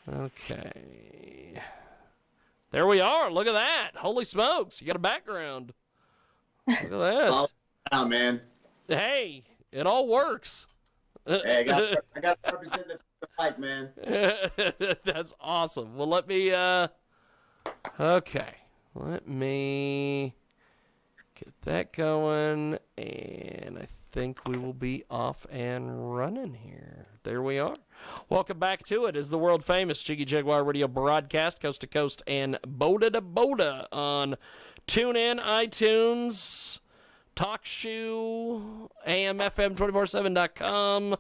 Okay. There we are. Look at that. Holy smokes. You got a background. Look at that. Oh, man. Hey, it all works. Hey, I got to represent the fight, man. That's awesome. Well, let me, okay. Let me get that going, and I think we will be off and running here. There we are. Welcome back to it. Is the world famous Jiggy Jaguar radio broadcast, coast to coast and Boda to Boda on TuneIn, iTunes, TalkShoe, AMFM247.com,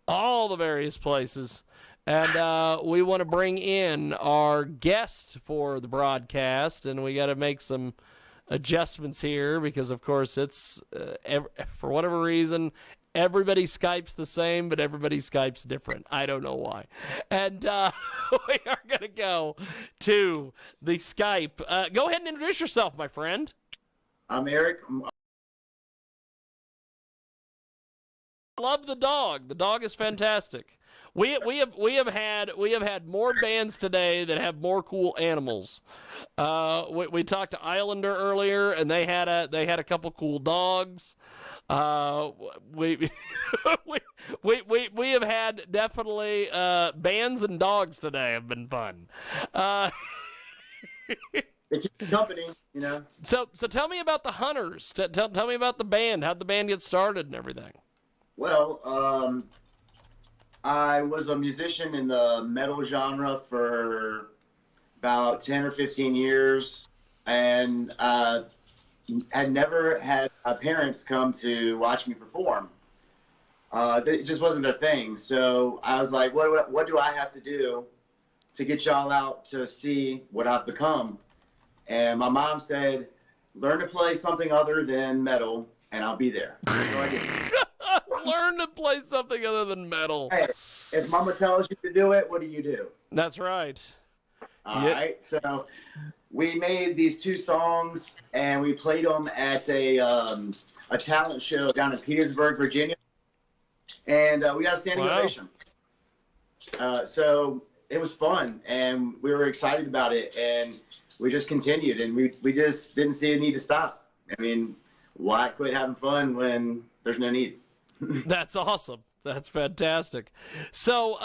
all the various places. And we want to bring in our guest for the broadcast, and we got to make some adjustments here because, of course, it's, for whatever reason, everybody Skypes the same, but everybody Skypes different. I don't know why. And we are going to go to the Skype. Go ahead and introduce yourself, my friend. I'm Eric. Love the dog. The dog is fantastic. We have had more bands today that have more cool animals. We talked to Islander earlier, and they had a couple cool dogs. We have had definitely bands and dogs today have been fun. They keep company, you know. So tell me about the Hunters. Tell me about the band. How'd the band get started and everything? Well, I was a musician in the metal genre for about 10 or 15 years, and had never had my parents come to watch me perform. It just wasn't their thing. So I was like, what do I have to do to get y'all out to see what I've become? And my mom said, learn to play something other than metal, and I'll be there. So I did. Learn to play something other than metal. Hey, if mama tells you to do it, what do you do? That's right. All right. So we made these two songs, and we played them at a talent show down in Petersburg, Virginia. And we got a standing ovation. So it was fun, and we were excited about it, and we just continued, and we just didn't see a need to stop. I mean, why quit having fun when there's no need? That's awesome. That's fantastic. So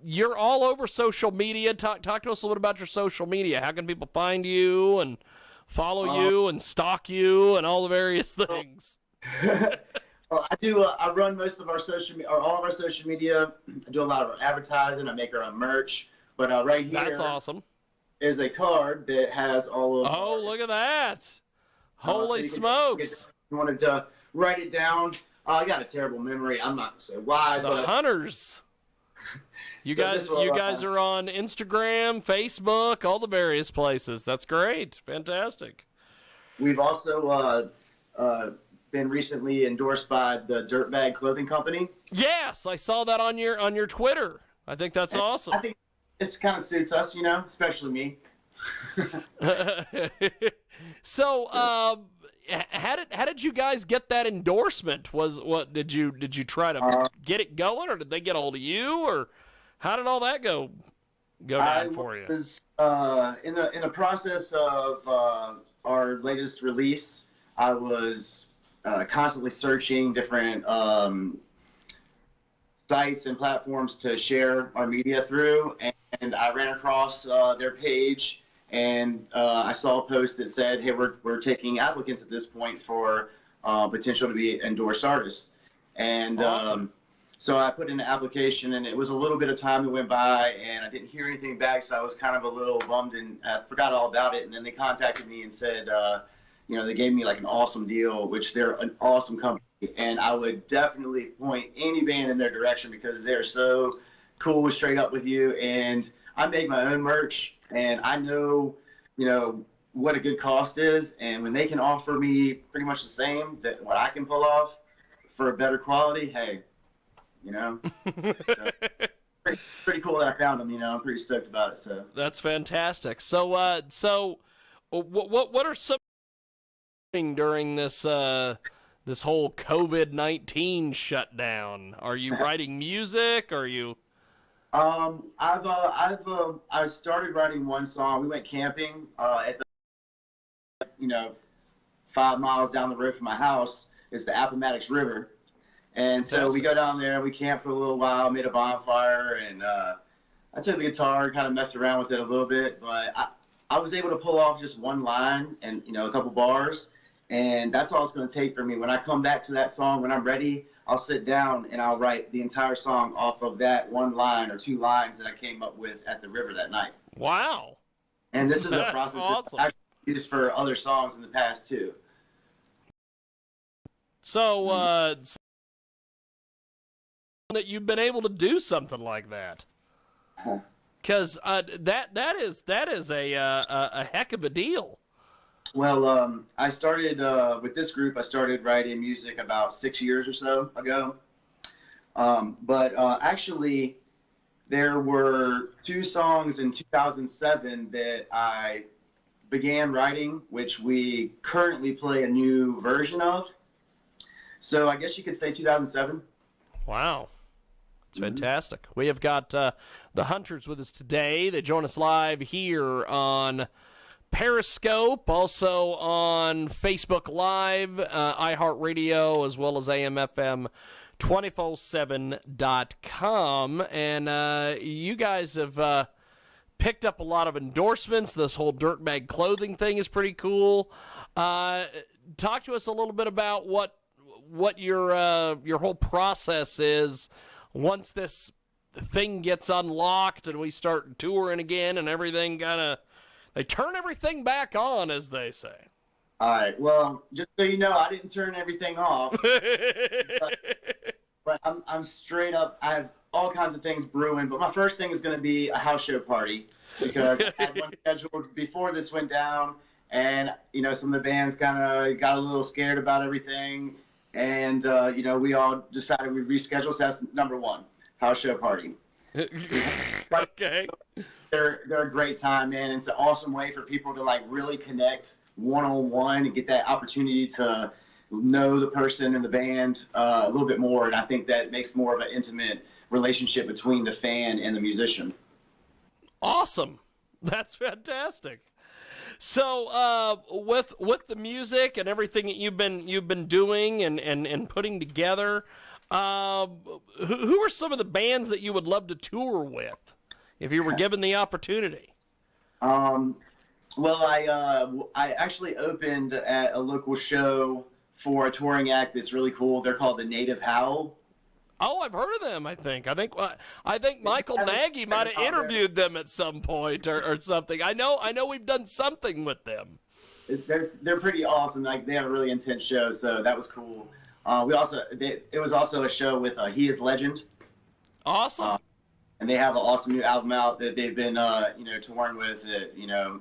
you're all over social media. Talk to us a little bit about your social media. How can people find you and follow you and stalk you and all the various things? Well, I run most of our social media, or all of our social media. I do a lot of advertising. I make our own merch. But right here, that's awesome, is a card that has all of. Oh, look at that! Holy smokes! If you wanted to write it down. I got a terrible memory. I'm not going to say why. The Hunters. You guys are on Instagram, Facebook, all the various places. That's great. Fantastic. We've also been recently endorsed by the Dirtbag Clothing Company. Yes, I saw that on your Twitter. I think that's awesome. I think this kind of suits us, you know, especially me. So, how did you guys get that endorsement? Did you try to get it going, or did they get a hold of you, or how did all that go down for you? I was in the process of our latest release. I was constantly searching different sites and platforms to share our media through, and I ran across their page. And I saw a post that said, hey, we're taking applicants at this point for potential to be endorsed artists. And awesome. So I put in an application, and it was a little bit of time that went by, and I didn't hear anything back, so I was kind of a little bummed, and I forgot all about it. And then they contacted me and said, they gave me like an awesome deal, which they're an awesome company. And I would definitely point any band in their direction because they're so cool, straight up with you. And I make my own merch. And I know, what a good cost is. And when they can offer me pretty much the same that what I can pull off for a better quality, hey, so pretty cool that I found them. I'm pretty stoked about it. So that's fantastic. So what are some during this this whole COVID-19 shutdown? Are you writing music? Are you? I started writing one song. We went camping at the, 5 miles down the road from my house is the Appomattox River. And so we go down there, we camp for a little while, made a bonfire, and I took the guitar, kind of messed around with it a little bit, but I was able to pull off just one line and, a couple bars, and that's all it's going to take for me. When I come back to that song, when I'm ready, I'll sit down and I'll write the entire song off of that one line or two lines that I came up with at the river that night. Wow. And this is a process awesome. that I've used for other songs in the past, too. So, that you've been able to do something like that, because that is a heck of a deal. Well, I started with this group. I started writing music about 6 years or so ago. But actually, there were two songs in 2007 that I began writing, which we currently play a new version of. So I guess you could say 2007. Wow. It's fantastic. We have got the Huntrs with us today. They join us live here on Periscope, also on Facebook Live, iHeartRadio, as well as AMFM 247.com. And you guys have picked up a lot of endorsements. This whole dirtbag clothing thing is pretty cool. Talk to us a little bit about what your whole process is once this thing gets unlocked and we start touring again and everything they turn everything back on, as they say. All right. Well, just so you know, I didn't turn everything off. but I'm straight up. I have all kinds of things brewing, but my first thing is going to be a house show party because I had one scheduled before this went down, and some of the bands kind of got a little scared about everything, and we all decided we'd reschedule. So that's number one, house show party. Okay. They're a great time, man. It's an awesome way for people to really connect one-on-one and get that opportunity to know the person in the band a little bit more. And I think that makes more of an intimate relationship between the fan and the musician. Awesome. That's fantastic. So with the music and everything that you've been doing and putting together, who are some of the bands that you would love to tour with if you were given the opportunity? Well, I actually opened at a local show for a touring act that's really cool. They're called the Native Howl. Oh, I've heard of them. I think Michael Nagy might have interviewed them at some point or something. I know we've done something with them. They're pretty awesome. They have a really intense show, so that was cool. It was also a show with He Is Legend. Awesome. And they have an awesome new album out that they've been touring with that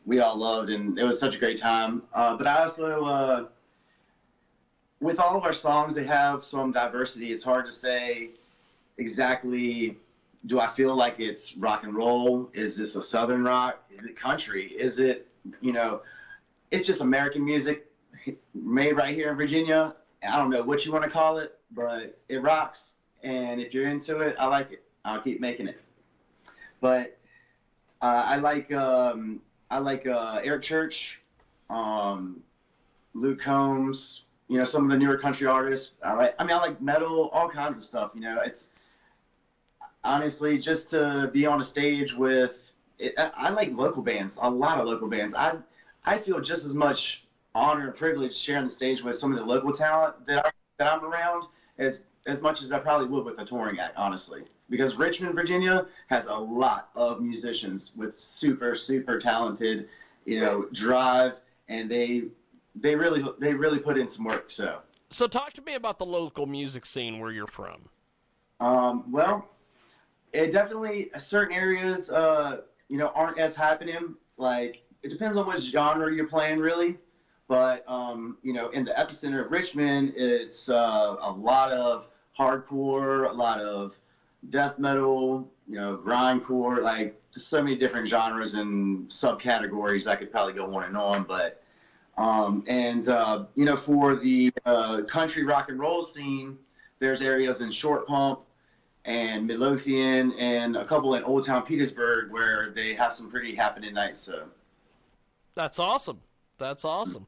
we all loved, and it was such a great time. But I also with all of our songs, they have some diversity. It's hard to say exactly, do I feel like it's rock and roll? Is this a Southern rock? Is it country? Is it, it's just American music made right here in Virginia. I don't know what you want to call it, but it rocks. And if you're into it, I like it. I'll keep making it. But I like Eric Church, Luke Combs, some of the newer country artists. I like metal, all kinds of stuff. It's honestly just to be on a stage with it. I like local bands, a lot of local bands. I feel just as much honor and privilege sharing the stage with some of the local talent that I'm around as much as I probably would with a touring act, honestly. Because Richmond, Virginia has a lot of musicians with super, super talented, drive, and they really put in some work. So talk to me about the local music scene where you're from. Well, it definitely certain areas aren't as happening. Like, it depends on what genre you're playing, really. But in the epicenter of Richmond, it's a lot of hardcore, a lot of death metal, grindcore, just so many different genres and subcategories. I could probably go on and on, but for the country rock and roll scene, there's areas in Short Pump and Midlothian, and a couple in Old Town Petersburg where they have some pretty happening nights. So That's awesome. That's awesome.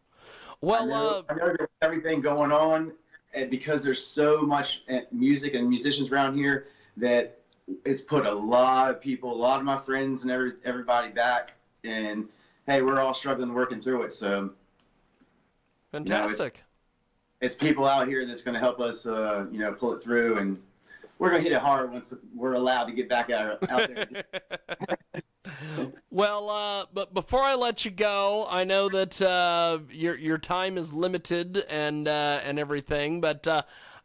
I know there's everything going on, and because there's so much music and musicians around here, that it's put a lot of people, a lot of my friends and everybody back. And hey, we're all struggling, working through it. So fantastic. It's people out here that's going to help us, pull it through, and we're going to hit it hard once we're allowed to get back out there. Well, but before I let you go, I know that your time is limited and everything. But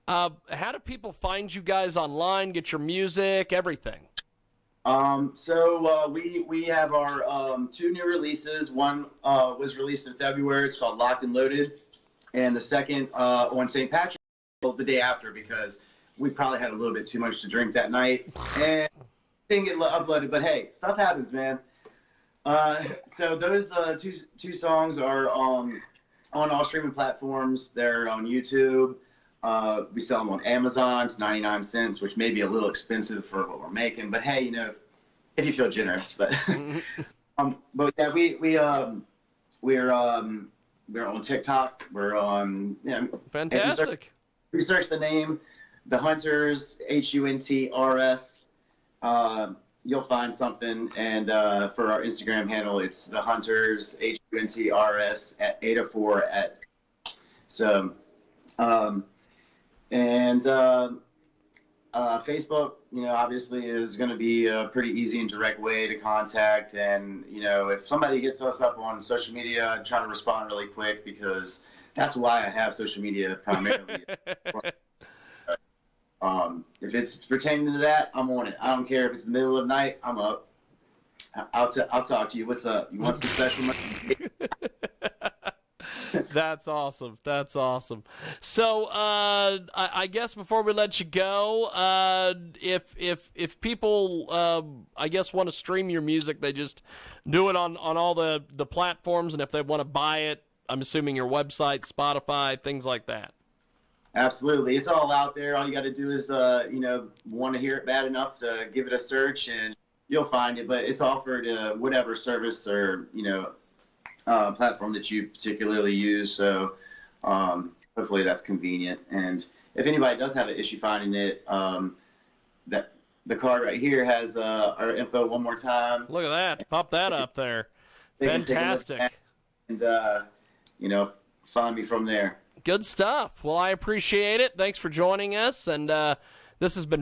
how do people find you guys online? Get your music, everything. So we have our 2 new releases. One was released in February. It's called Locked and Loaded, and the second on St. Patrick's Day, the day after, because we probably had a little bit too much to drink that night and didn't get uploaded. But hey, stuff happens, man. So those two songs are on all streaming platforms. They're on YouTube. We sell them on Amazon. It's 99 cents, which may be a little expensive for what we're making. But hey, if you feel generous. But but yeah, we're on TikTok. We're on Fantastic. If you search the name, the Huntrs, Huntrs. You'll find something, and for our Instagram handle, it's the Huntrs, Huntrs at 804 at. So, Facebook, obviously is going to be a pretty easy and direct way to contact. And, if somebody hits us up on social media, I try to respond really quick, because that's why I have social media primarily. If it's pertaining to that, I'm on it. I don't care if it's the middle of the night, I'm up. I'll talk to you. What's up? You want some special money? That's awesome. That's awesome. So I guess before we let you go, if people I guess want to stream your music, they just do it on all the platforms, and if they want to buy it, I'm assuming your website, Spotify, things like that. Absolutely. It's all out there. All you got to do is, want to hear it bad enough to give it a search, and you'll find it. But it's offered whatever service or, platform that you particularly use. So hopefully that's convenient. And if anybody does have an issue finding it, that the card right here has our info one more time. Look at that. Pop that up there. Fantastic. And, find me from there. Good stuff. Well, I appreciate it. Thanks for joining us. And this has been